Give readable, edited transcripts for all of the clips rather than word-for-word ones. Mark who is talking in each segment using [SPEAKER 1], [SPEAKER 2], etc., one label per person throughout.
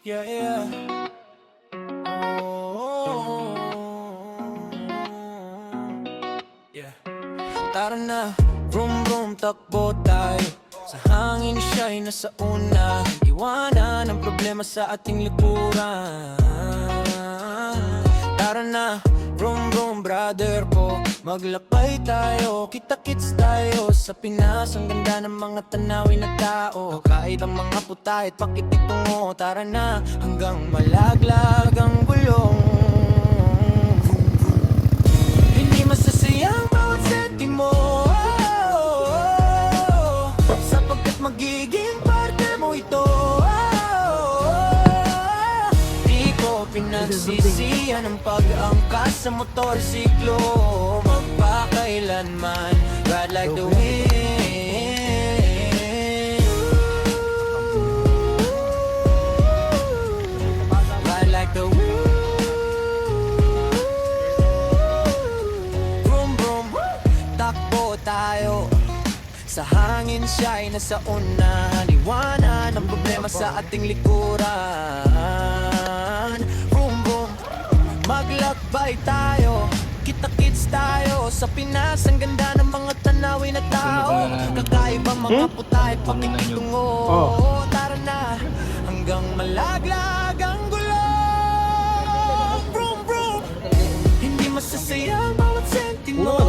[SPEAKER 1] Yeah, yeah. Oh, yeah. Tara na, vroom vroom, takbo tayo. Sa hangin siya'y nasa una. Iwanan ang problema sa ating likuran. Tara na, vroom vroom, brother ko. Maglakbay tayo, kita-kits tayo. Sa Pinas, ang ganda ng mga tanawin na tao. Kahit ang mga putahit, pakitik tungo. Tara na, hanggang malaglag ang gulong. Hindi masasayang bawat sentimo, sapagkat magiging parte mo ito. Di ko pinagsisihan ang pag-angkas sa motorsiklo. Magpakailanman, ride like the wind. Ride like the wind. Vroom vroom, takbo tayo. Sa hangin siya'y nasa unahan. Iwanan ang problema sa ating likuran. Vroom vroom, maglakbay tayo. Kita-kits tayo. Sa Pinas, ang ganda ng mga tanawin na tao. Kakaibang mga putahit, pakikitungo. Tara na, hanggang malaglag ang gulong. Vroom vroom, hindi masasayang bawat sentimo,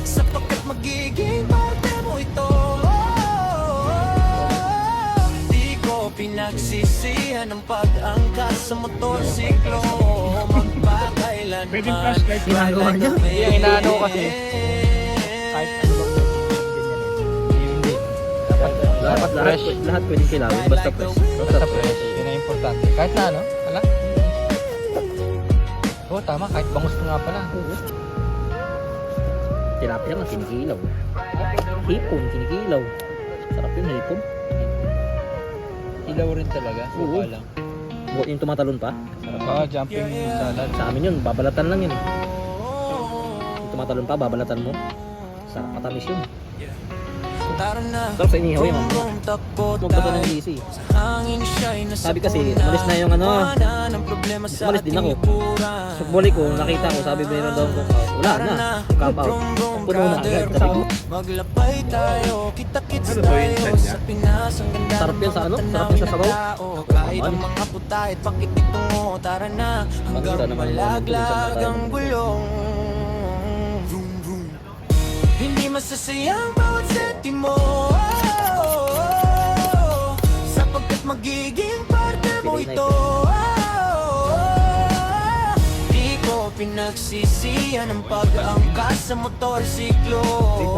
[SPEAKER 1] sapagkat magiging parte mo ito. Di ko pinagsisihan ang pag-angkas sa motorsiklo. Magpakailanman,
[SPEAKER 2] Pwede flashlight
[SPEAKER 3] ginagawa niya.
[SPEAKER 2] Yung inaano kasi. Kahit ano bang hindi. Dapat
[SPEAKER 3] Lahat pwedeng kilawin, basta press.
[SPEAKER 2] basta fresh. Yun ang importante. Kahit na ano, ala? Oo, tama. Kahit bangus ko nga pala.
[SPEAKER 3] Tilapia nga, kinikilaw. Hipon, kinikilaw. Sarap yun, hipon.
[SPEAKER 2] Ilaw rin talaga.
[SPEAKER 3] Oo.
[SPEAKER 2] Lang.
[SPEAKER 3] Yung tumatalon pa.
[SPEAKER 2] Jumping salad.
[SPEAKER 3] Sa amin yun, babalatan lang yun eh. Yung tumatalon pa, babalatan mo. Sarap, matamis yun.
[SPEAKER 1] Tara na,
[SPEAKER 3] Sarap sa inihaw yun,
[SPEAKER 1] vroom vroom, takbo
[SPEAKER 3] Huwag ba ito ng
[SPEAKER 1] tayo.
[SPEAKER 3] DC?
[SPEAKER 1] Sa hangin siya'y nasa
[SPEAKER 3] Sabi kasi,
[SPEAKER 1] una.
[SPEAKER 3] umalis na yung ano.
[SPEAKER 1] Iwanan ang problema sa
[SPEAKER 3] Umalis din
[SPEAKER 1] ating
[SPEAKER 3] ako.
[SPEAKER 1] likuran.
[SPEAKER 3] So, balik ko, nakita ko, sabi meron daw ko, wala na. Camp out.
[SPEAKER 1] Vroom vroom,
[SPEAKER 3] Puno na
[SPEAKER 1] brother
[SPEAKER 3] agad. Sabi ko,
[SPEAKER 1] ko. Maglakbay tayo, kita-kits
[SPEAKER 4] Ano ba yun,
[SPEAKER 1] tayo.
[SPEAKER 4] Tanya?
[SPEAKER 1] Sa Pinas, ang ganda
[SPEAKER 3] Sarap
[SPEAKER 1] ng
[SPEAKER 3] yan sa
[SPEAKER 1] mga
[SPEAKER 3] ano? Sarap
[SPEAKER 1] tanawin
[SPEAKER 3] yan sa
[SPEAKER 1] na
[SPEAKER 3] sabaw?
[SPEAKER 1] tao. Kahit ang
[SPEAKER 3] Ano?
[SPEAKER 1] mga putahit, pakikitungo. Tara na, hanggang
[SPEAKER 3] Maganda naman ang
[SPEAKER 1] malaglag
[SPEAKER 3] mga
[SPEAKER 1] ang gulong. Vroom vroom, hindi masasayang bawat sentimo, sapagkat magiging parte mo ito. Di ko pinagsisihan ang pag-angkas sa motorsiklo.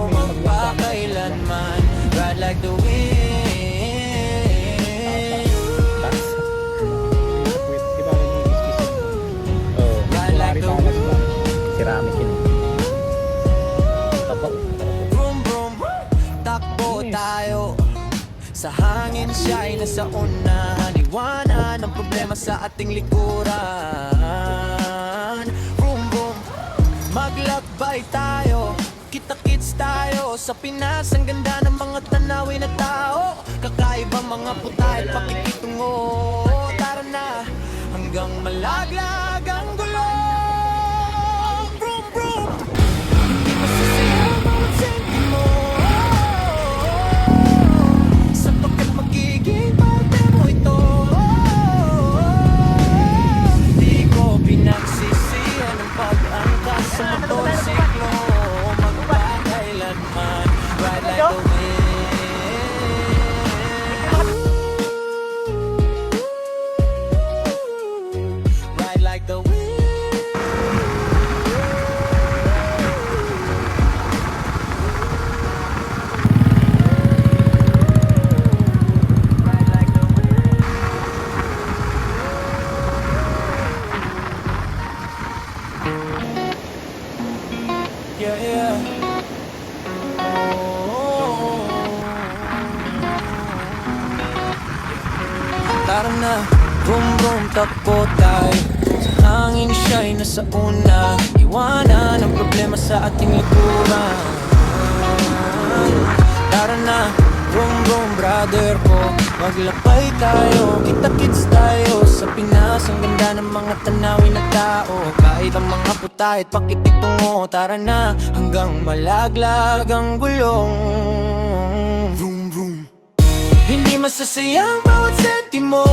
[SPEAKER 1] Magpakailanman, ride like the wind. Ride like the wind.
[SPEAKER 3] ceramic yun. Tapak.
[SPEAKER 1] Vroom vroom, takbo tayo. Sa hangin siya'y nasa unahan. Iwanan ang problema sa ating likuran. Vroom vroom, maglakbay tayo. Kita-kits tayo. Sa Pinas, ang ganda ng mga tanawin na tao. Kakaibang mga putahit, pakikitungo. Tara na, hanggang malaglag ang gulong. Vroom vroom, hindi masasayang bawat sentimo, sapagkat magiging parte mo ito. Di ko pinagsisihan ang pag-angkas sa motorsiklo. Magpakailanman, ride like the wind. Ride like the wind. Ride like the wind. Yeah, yeah. Tara na, vroom vroom, takbo tayo. Sa hangin siya'y nasa una. Iwanan ang problema sa ating likuran. Tara na, vroom vroom, brother ko. Maglakbay tayo, kita-kits tayo sa Pinas. Ang ganda ng mga tanawin na tao. Kahit ang mga putahit, pakitik tungo. Tara na hanggang malaglag ang gulong. Vroom, vroom. Hindi masasayang bawat sentimo.